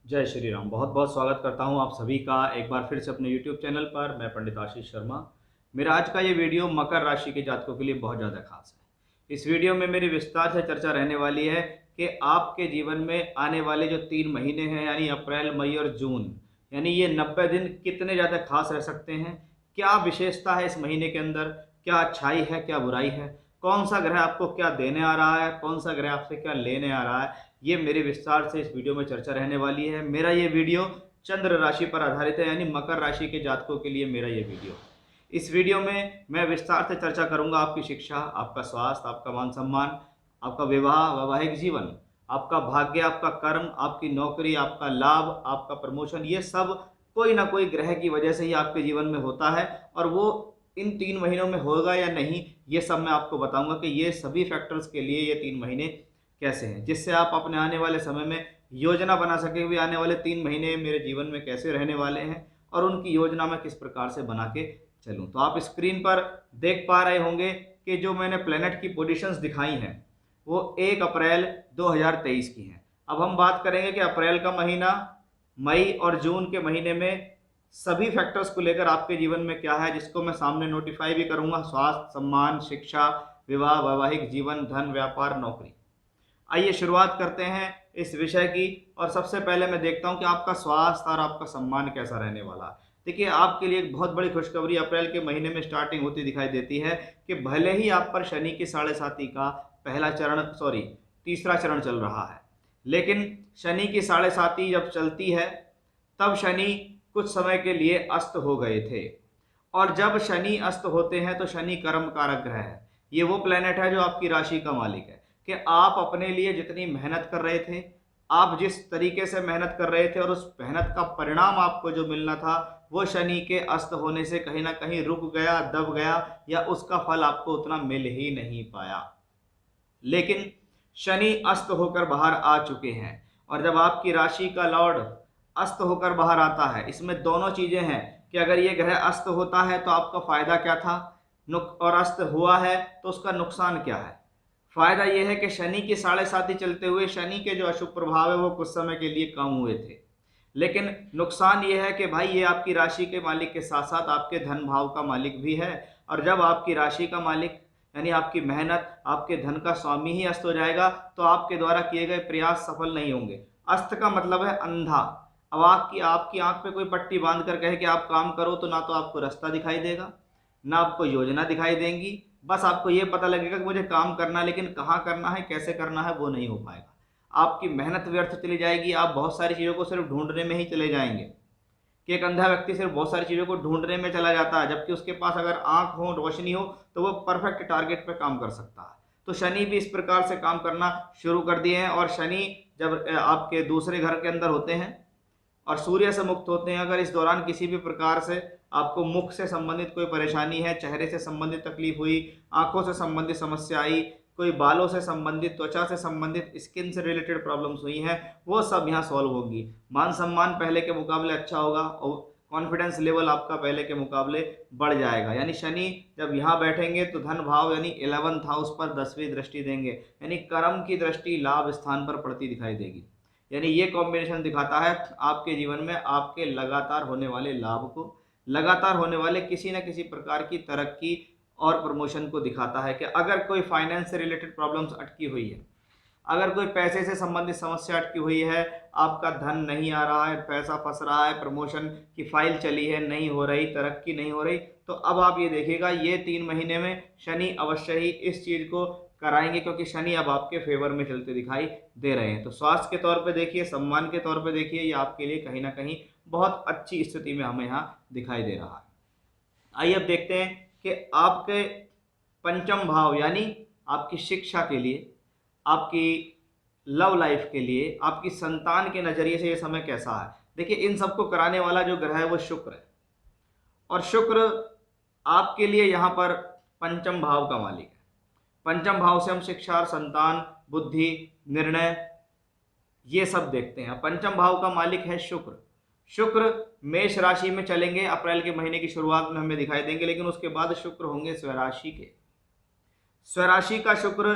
जय श्री राम। बहुत बहुत स्वागत करता हूं आप सभी का एक बार फिर से अपने YouTube चैनल पर। मैं पंडित आशीष शर्मा। मेरा आज का ये वीडियो मकर राशि के जातकों के लिए बहुत ज़्यादा खास है। इस वीडियो में मेरी विस्तार से चर्चा रहने वाली है कि आपके जीवन में आने वाले जो 3 महीने हैं यानी अप्रैल, मई और जून, यानी ये 90 दिन कितने ज़्यादा खास रह सकते हैं। क्या विशेषता है इस महीने के अंदर, क्या अच्छाई है, क्या बुराई है, कौन सा ग्रह आपको क्या देने आ रहा है, कौन सा ग्रह आपसे क्या लेने आ रहा है, ये मेरे विस्तार से इस वीडियो में चर्चा रहने वाली है। मेरा ये वीडियो चंद्र राशि पर आधारित है, यानी मकर राशि के जातकों के लिए मेरा ये वीडियो। इस वीडियो में मैं विस्तार से चर्चा करूंगा आपकी शिक्षा, आपका स्वास्थ्य, आपका मान सम्मान, आपका विवाह, वैवाहिक जीवन, आपका भाग्य, आपका कर्म, आपकी नौकरी, आपका लाभ, आपका प्रमोशन। ये सब कोई ना कोई ग्रह की वजह से ही आपके जीवन में होता है, और वो इन 3 महीनों में होगा या नहीं, ये सब मैं आपको बताऊंगा कि ये सभी फैक्टर्स के लिए ये 3 महीने कैसे हैं, जिससे आप अपने आने वाले समय में योजना बना सके भी आने वाले 3 महीने मेरे जीवन में कैसे रहने वाले हैं, और उनकी योजना मैं किस प्रकार से बना के चलूँ। तो आप स्क्रीन पर देख पा रहे होंगे कि जो मैंने प्लेनेट की पोजीशंस दिखाई हैं वो 1 अप्रैल 2023 की हैं। अब हम बात करेंगे कि अप्रैल का महीना, मई और जून के महीने में सभी फैक्टर्स को लेकर आपके जीवन में क्या है, जिसको मैं सामने नोटिफाई भी करूंगा। स्वास्थ्य, सम्मान, शिक्षा, विवाह, वैवाहिक जीवन, धन, व्यापार, नौकरी। आइए शुरुआत करते हैं इस विषय की। और सबसे पहले मैं देखता हूं कि आपका स्वास्थ्य और आपका सम्मान कैसा रहने वाला है। देखिए, आपके लिए एक बहुत बड़ी खुशखबरी अप्रैल के महीने में स्टार्टिंग होती दिखाई देती है कि भले ही आप पर शनि की साढ़े साती का तीसरा चरण चल रहा है, लेकिन शनि की साढ़े साती जब चलती है तब शनि कुछ समय के लिए अस्त हो गए थे। और जब शनि अस्त होते हैं तो शनि कर्म कारक ग्रह है। ये वो प्लेनेट है जो आपकी राशि का मालिक है। कि आप अपने लिए जितनी मेहनत कर रहे थे, आप जिस तरीके से मेहनत कर रहे थे और उस मेहनत का परिणाम आपको जो मिलना था, वो शनि के अस्त होने से कहीं ना कहीं रुक गया, दब गया, या उसका फल आपको उतना मिल ही नहीं पाया। लेकिन शनि अस्त होकर बाहर आ चुके हैं। और जब आपकी राशि का लॉर्ड अस्त होकर बाहर आता है, इसमें दोनों चीजें हैं कि अगर ये ग्रह अस्त होता है तो आपका फायदा क्या था, और अस्त हुआ है तो उसका नुकसान क्या है। फायदा यह है कि शनि की साढ़े साती चलते हुए शनि के जो अशुभ प्रभाव है वो कुछ समय के लिए कम हुए थे। लेकिन नुकसान यह है कि भाई ये आपकी राशि के मालिक के साथ साथ आपके धन भाव का मालिक भी है। और जब आपकी राशि का मालिक यानी आपकी मेहनत, आपके धन का स्वामी ही अस्त हो जाएगा तो आपके द्वारा किए गए प्रयास सफल नहीं होंगे। अस्त का मतलब है अंधा। अब आपकी आपकी आंख पे कोई पट्टी बांध कर कहे कि आप काम करो, तो ना तो आपको रास्ता दिखाई देगा, ना आपको योजना दिखाई देंगी। बस आपको ये पता लगेगा कि मुझे काम करना है, लेकिन कहाँ करना है, कैसे करना है, वो नहीं हो पाएगा। आपकी मेहनत व्यर्थ चली जाएगी। आप बहुत सारी चीज़ों को सिर्फ ढूंढने में ही चले जाएंगे। कि एक अंधा व्यक्ति सिर्फ बहुत सारी चीज़ों को ढूंढने में चला जाता है, जबकि उसके पास अगर आंख हो, रोशनी हो, तो वो परफेक्ट टारगेट पे काम कर सकता है। तो शनि भी इस प्रकार से काम करना शुरू कर दिए हैं। और शनि जब आपके दूसरे घर के अंदर होते हैं और सूर्य से मुक्त होते हैं, अगर इस दौरान किसी भी प्रकार से आपको मुख से संबंधित कोई परेशानी है, चेहरे से संबंधित तकलीफ हुई, आंखों से संबंधित समस्या आई, कोई बालों से संबंधित, त्वचा से संबंधित, स्किन से रिलेटेड प्रॉब्लम्स हुई हैं, वो सब यहाँ सॉल्व होगी। मान सम्मान पहले के मुकाबले अच्छा होगा और कॉन्फिडेंस लेवल आपका पहले के मुकाबले बढ़ जाएगा। यानी शनि जब यहाँ बैठेंगे तो धन भाव यानी 11th हाउस पर 10वीं दृष्टि देंगे, यानी कर्म की दृष्टि लाभ स्थान पर पड़ती दिखाई देगी। यानी ये कॉम्बिनेशन दिखाता है आपके जीवन में आपके लगातार होने वाले लाभ को, लगातार होने वाले किसी न किसी प्रकार की तरक्की और प्रमोशन को दिखाता है। कि अगर कोई फाइनेंस से रिलेटेड प्रॉब्लम्स अटकी हुई है, अगर कोई पैसे से संबंधित समस्या अटकी हुई है, आपका धन नहीं आ रहा है, पैसा फंस रहा है, प्रमोशन की फाइल चली है, नहीं हो रही, तरक्की नहीं हो रही, तो अब आप ये देखिएगा ये 3 महीने में शनि अवश्य ही इस चीज़ को कराएंगे, क्योंकि शनि अब आपके फेवर में चलते दिखाई दे रहे हैं। तो स्वास्थ्य के तौर पे देखिए, सम्मान के तौर पे देखिए, ये आपके लिए कहीं ना कहीं बहुत अच्छी स्थिति में हमें यहाँ दिखाई दे रहा है। आइए अब देखते हैं कि आपके पंचम भाव यानी आपकी शिक्षा के लिए, आपकी लव लाइफ के लिए, आपकी संतान के नजरिए से ये समय कैसा है। देखिए, इन सबको कराने वाला जो ग्रह है वो शुक्र है। और शुक्र आपके लिए यहाँ पर पंचम भाव का मालिक है। पंचम भाव से हम शिक्षा, संतान, बुद्धि, निर्णय, ये सब देखते हैं। पंचम भाव का मालिक है शुक्र। शुक्र मेष राशि में चलेंगे, अप्रैल के महीने की शुरुआत में हमें दिखाई देंगे, लेकिन उसके बाद शुक्र होंगे स्वराशि के। स्वराशि का शुक्र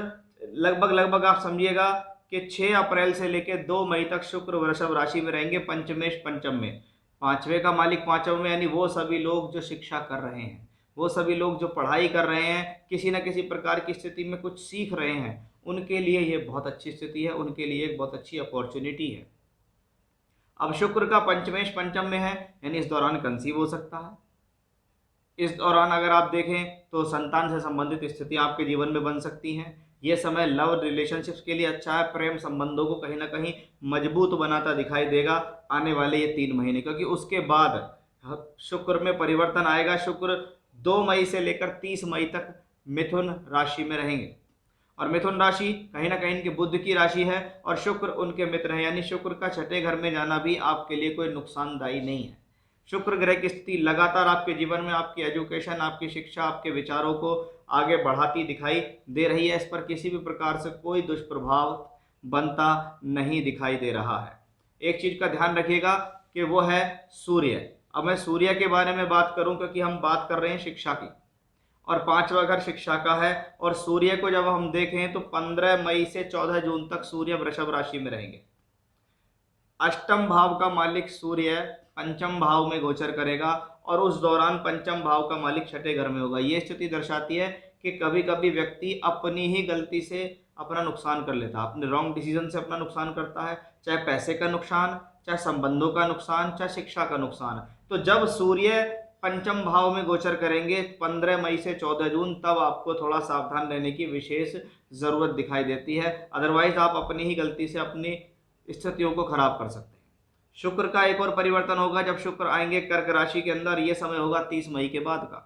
लगभग लगभग आप समझिएगा कि 6 अप्रैल से लेकर 2 मई तक शुक्र वृषभ राशि में रहेंगे, पंचमेश पंचम में। पांचवें का मालिक पांचवें में, यानी वो सभी लोग जो शिक्षा कर रहे हैं, वो सभी लोग जो पढ़ाई कर रहे हैं, किसी न किसी प्रकार की स्थिति में कुछ सीख रहे हैं, उनके लिए ये बहुत अच्छी स्थिति है, उनके लिए एक बहुत अच्छी अपॉर्चुनिटी है। अब शुक्र का पंचमेश पंचम में है, यानी इस दौरान कंसीव हो सकता है। इस दौरान अगर आप देखें तो संतान से संबंधित स्थितियां आपके जीवन में बन सकती हैं। यह समय लव रिलेशनशिप्स के लिए अच्छा है, प्रेम संबंधों को कहीं ना कहीं मजबूत बनाता दिखाई देगा आने वाले ये 3 महीने, क्योंकि उसके बाद शुक्र में परिवर्तन आएगा। शुक्र 2 मई से लेकर 30 मई तक मिथुन राशि में रहेंगे, और मिथुन राशि कहीं ना कहीं इनकी बुध की राशि है और शुक्र उनके मित्र हैं, यानी शुक्र का छठे घर में जाना भी आपके लिए कोई नुकसानदायी नहीं है। शुक्र ग्रह की स्थिति लगातार आपके जीवन में आपकी एजुकेशन, आपकी शिक्षा, आपके विचारों को आगे बढ़ाती दिखाई दे रही है। इस पर किसी भी प्रकार से कोई दुष्प्रभाव बनता नहीं दिखाई दे रहा है। एक चीज का ध्यान रखिएगा कि वो है सूर्य। अब मैं सूर्य के बारे में बात करूं क्योंकि हम बात कर रहे हैं शिक्षा की, और 5वां घर शिक्षा का है। और सूर्य को जब हम देखें तो 15 मई से 14 जून तक सूर्य वृषभ राशि में रहेंगे। अष्टम भाव का मालिक सूर्य पंचम भाव में गोचर करेगा, और उस दौरान पंचम भाव का मालिक छठे घर में होगा। ये स्थिति दर्शाती है कि कभी कभी व्यक्ति अपनी ही गलती से अपना नुकसान कर लेता है, अपने रॉन्ग डिसीजन से अपना नुकसान करता है, चाहे पैसे का नुकसान, चाहे संबंधों का नुकसान, चाहे शिक्षा का नुकसान। तो जब सूर्य पंचम भाव में गोचर करेंगे 15 मई से 14 जून, तब आपको थोड़ा सावधान रहने की विशेष जरूरत दिखाई देती है। अदरवाइज आप अपनी ही गलती से अपनी स्थितियों को खराब कर सकते हैं। शुक्र का एक और परिवर्तन होगा जब शुक्र आएंगे कर्क राशि के अंदर। यह समय होगा 30 मई के बाद का।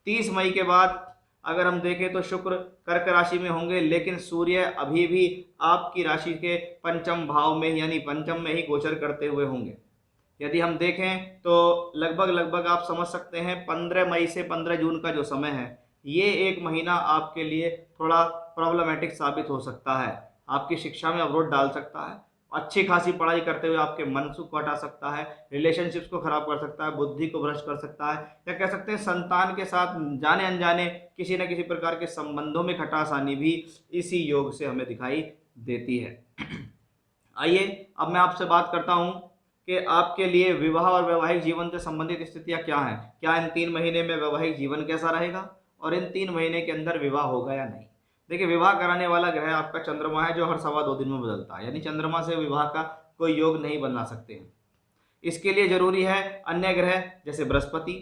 30 मई के बाद अगर हम देखें तो शुक्र कर्क राशि में होंगे, लेकिन सूर्य अभी भी आपकी राशि के पंचम भाव में यानी पंचम में ही गोचर करते हुए होंगे। यदि हम देखें तो लगभग आप समझ सकते हैं 15 मई से 15 जून का जो समय है, ये एक महीना आपके लिए थोड़ा प्रॉब्लमेटिक साबित हो सकता है। आपकी शिक्षा में अवरोध डाल सकता है, अच्छी खासी पढ़ाई करते हुए आपके मन को हटा सकता है, रिलेशनशिप्स को खराब कर सकता है, बुद्धि को भ्रष्ट कर सकता है, या कह सकते हैं संतान के साथ जाने अनजाने किसी न किसी प्रकार के संबंधों में खटास आनी भी इसी योग से हमें दिखाई देती है। आइए अब मैं आपसे बात करता हूं कि आपके लिए विवाह और वैवाहिक जीवन से संबंधित स्थितियां क्या हैं। क्या इन 3 महीने में वैवाहिक जीवन कैसा रहेगा, और इन 3 महीने के अंदर विवाह होगा या नहीं। देखिए, विवाह कराने वाला ग्रह आपका चंद्रमा है, जो हर 2.25 दिन में बदलता है, यानी चंद्रमा से विवाह का कोई योग नहीं बना सकते हैं। इसके लिए जरूरी है अन्य ग्रह जैसे बृहस्पति,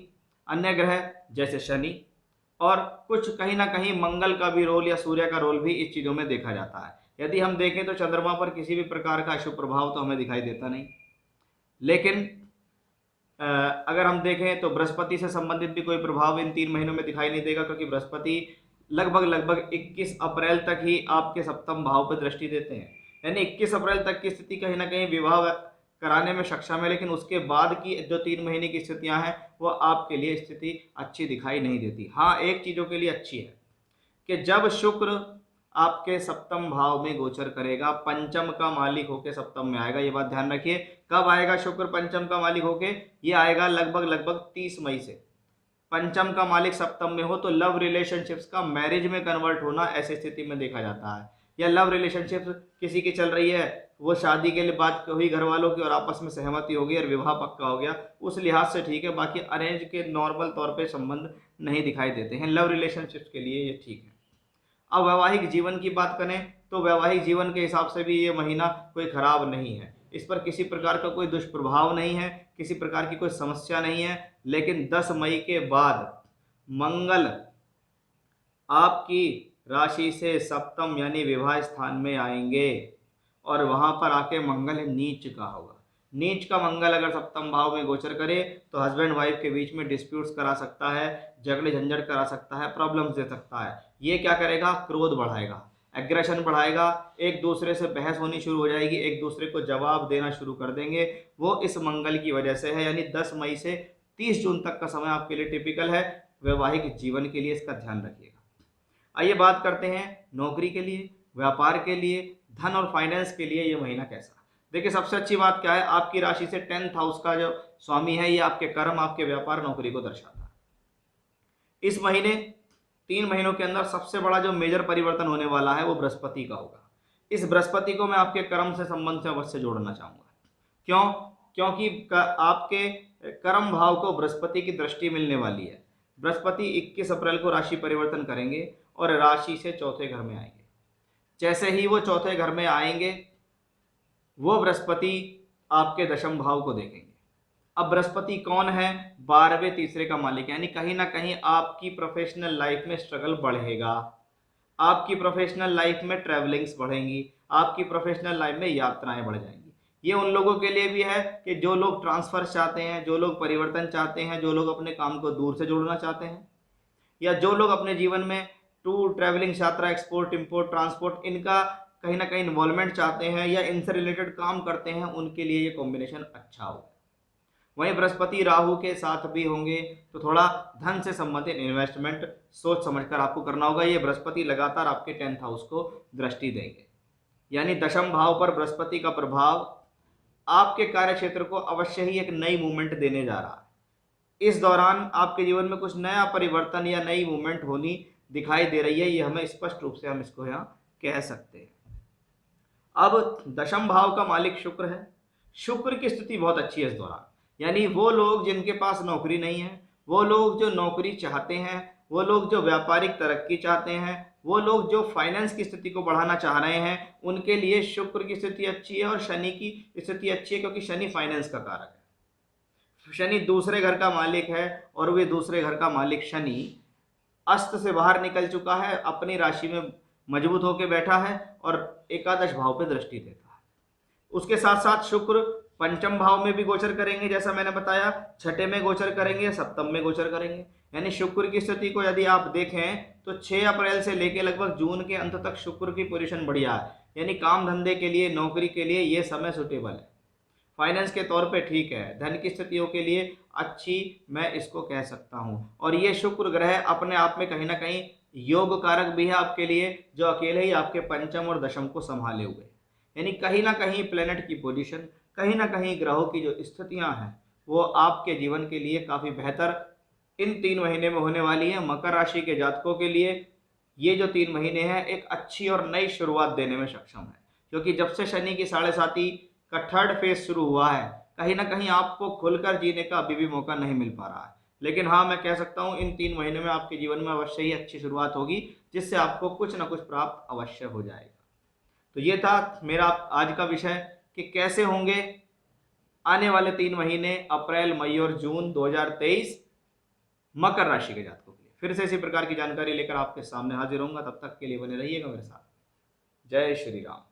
अन्य ग्रह जैसे शनि, और कुछ कहीं ना कहीं मंगल का भी रोल या सूर्य का रोल भी इस चीजों में देखा जाता है। यदि हम देखें तो चंद्रमा पर किसी भी प्रकार का अशुभ प्रभाव तो हमें दिखाई देता नहीं, लेकिन अगर हम देखें तो बृहस्पति से संबंधित भी कोई प्रभाव इन 3 महीनों में दिखाई नहीं देगा, क्योंकि बृहस्पति लगभग 21 अप्रैल तक ही आपके सप्तम भाव पर दृष्टि देते हैं। यानी 21 अप्रैल तक की स्थिति कहीं ना कहीं विवाह कराने में सक्षम है, लेकिन उसके बाद की जो 3 महीने की स्थितियां हैं वो आपके लिए स्थिति अच्छी दिखाई नहीं देती। हाँ, एक चीज़ों के लिए अच्छी है कि जब शुक्र आपके सप्तम भाव में गोचर करेगा, पंचम का मालिक होके सप्तम में आएगा। ये बात ध्यान रखिए। कब आएगा शुक्र पंचम का मालिक होके? ये आएगा लगभग 30 मई से। पंचम का मालिक सप्तम में हो तो लव रिलेशनशिप्स का मैरिज में कन्वर्ट होना ऐसी स्थिति में देखा जाता है। या लव रिलेशनशिप किसी की चल रही है, वो शादी के लिए बात हुई घर वालों की और आपस में सहमति हो गई और विवाह पक्का हो गया, उस लिहाज से ठीक है। बाकी अरेंज के नॉर्मल तौर पे संबंध नहीं दिखाई देते हैं, लव रिलेशनशिप्स के लिए ये ठीक है। अब वैवाहिक जीवन की बात करें तो वैवाहिक जीवन के हिसाब से भी ये महीना कोई खराब नहीं है। इस पर किसी प्रकार का कोई दुष्प्रभाव नहीं है, किसी प्रकार की कोई समस्या नहीं है। लेकिन 10 मई के बाद मंगल आपकी राशि से सप्तम यानी विवाह स्थान में आएंगे, और वहां पर आके मंगल नीच का होगा। नीच का मंगल अगर सप्तम भाव में गोचर करे तो हस्बैंड वाइफ के बीच में डिस्प्यूट्स करा सकता है, झगड़े झंझट करा सकता है, प्रॉब्लम्स दे सकता है। ये क्या करेगा? क्रोध बढ़ाएगा, एग्रेशन बढ़ाएगा, एक दूसरे से बहस होनी शुरू हो जाएगी, एक दूसरे को जवाब देना शुरू कर देंगे। वो इस मंगल की वजह से है। यानी 10 मई से 30 जून तक का समय आपके लिए टिपिकल है वैवाहिक जीवन के लिए, इसका ध्यान रखिएगा। आइए बात करते हैं नौकरी के लिए, व्यापार के लिए, धन और फाइनेंस के लिए ये महीना कैसा। देखिए, सबसे अच्छी बात क्या है, आपकी राशि से 10th हाउस का जो स्वामी है ये आपके कर्म, आपके व्यापार, नौकरी को दर्शाता है। इस महीने 3 महीनों के अंदर सबसे बड़ा जो मेजर परिवर्तन होने वाला है वो बृहस्पति का होगा। इस बृहस्पति को मैं आपके कर्म से संबंध से अवश्य जोड़ना चाहूँगा। क्यों? क्योंकि आपके कर्म भाव को बृहस्पति की दृष्टि मिलने वाली है। बृहस्पति 21 अप्रैल को राशि परिवर्तन करेंगे और राशि से चौथे घर में आएंगे। जैसे ही वो चौथे घर में आएंगे, वो बृहस्पति आपके दशम भाव को देखेंगे। अब बृहस्पति कौन है? 12वें तीसरे का मालिक, यानी कहीं ना कहीं आपकी प्रोफेशनल लाइफ में स्ट्रगल बढ़ेगा, आपकी प्रोफेशनल लाइफ में ट्रैवलिंग्स बढ़ेंगी, आपकी प्रोफेशनल लाइफ में यात्राएं बढ़ जाएंगी। ये उन लोगों के लिए भी है कि जो लोग ट्रांसफर चाहते हैं, जो लोग परिवर्तन चाहते हैं, जो लोग अपने काम को दूर से जोड़ना चाहते हैं, या जो लोग अपने जीवन में टूर, ट्रैवलिंग, यात्रा, एक्सपोर्ट, इंपोर्ट, ट्रांसपोर्ट, इनका कहीं ना कहीं इन्वॉल्वमेंट चाहते हैं या इनसे रिलेटेड काम करते हैं, उनके लिए ये कॉम्बिनेशन अच्छा होगा। वहीं बृहस्पति राहु के साथ भी होंगे तो थोड़ा धन से संबंधित इन्वेस्टमेंट सोच समझकर आपको करना होगा। ये बृहस्पति लगातार आपके 10th हाउस को दृष्टि देंगे, यानी दशम भाव पर बृहस्पति का प्रभाव आपके कार्य क्षेत्र को अवश्य ही एक नई मूवमेंट देने जा रहा है। इस दौरान आपके जीवन में कुछ नया परिवर्तन या नई मूवमेंट होनी दिखाई दे रही है, ये हमें स्पष्ट रूप से हम इसको यहाँ कह सकते हैं। अब दशम भाव का मालिक शुक्र है। शुक्र की स्थिति बहुत अच्छी है इस दौरान, यानी वो लोग जिनके पास नौकरी नहीं है, वो लोग जो नौकरी चाहते हैं, वो लोग जो व्यापारिक तरक्की चाहते हैं, वो लोग जो फाइनेंस की स्थिति को बढ़ाना चाह रहे हैं, उनके लिए शुक्र की स्थिति अच्छी है और शनि की स्थिति अच्छी है, क्योंकि शनि फाइनेंस का कारक है। शनि दूसरे घर का मालिक है और वे दूसरे घर का मालिक शनि अस्त से बाहर निकल चुका है, अपनी राशि में मजबूत होकर बैठा है और एकादश भाव पे दृष्टि देता है। उसके साथ साथ शुक्र पंचम भाव में भी गोचर करेंगे, जैसा मैंने बताया, छठे में गोचर करेंगे, सप्तम में गोचर करेंगे। यानी शुक्र की स्थिति को यदि आप देखें तो 6 अप्रैल से लेकर लगभग जून के अंत तक शुक्र की पोजीशन बढ़िया है, यानी काम धंधे के लिए, नौकरी के लिए ये समय सुटेबल है। फाइनेंस के तौर पे ठीक है, धन की स्थितियों के लिए अच्छी मैं इसको कह सकता हूँ। और ये शुक्र ग्रह अपने आप में कहीं ना कहीं योग कारक भी है आपके लिए, जो अकेले ही आपके पंचम और दशम को संभाले हुए, यानी कहीं ना कहीं प्लेनेट की पोजीशन, कहीं ना कहीं ग्रहों की जो स्थितियां हैं, वो आपके जीवन के लिए काफ़ी बेहतर इन 3 महीने में होने वाली है। मकर राशि के जातकों के लिए ये जो 3 महीने हैं एक अच्छी और नई शुरुआत देने में सक्षम है, क्योंकि जब से शनि की 7.5 का 3rd फेज शुरू हुआ है, कहीं ना कहीं आपको खुलकर जीने का अभी भी मौका नहीं मिल पा रहा है। लेकिन हाँ, मैं कह सकता हूँ इन 3 महीने में आपके जीवन में अवश्य ही अच्छी शुरुआत होगी, जिससे आपको कुछ ना कुछ प्राप्त अवश्य हो जाएगा। तो ये था मेरा आज का विषय कि कैसे होंगे आने वाले 3 महीने अप्रैल, मई और जून 2023 मकर राशि के जातकों के लिए। फिर से इसी प्रकार की जानकारी लेकर आपके सामने हाजिर होऊंगा, तब तक के लिए बने रहिएगा मेरे साथ। जय श्री राम।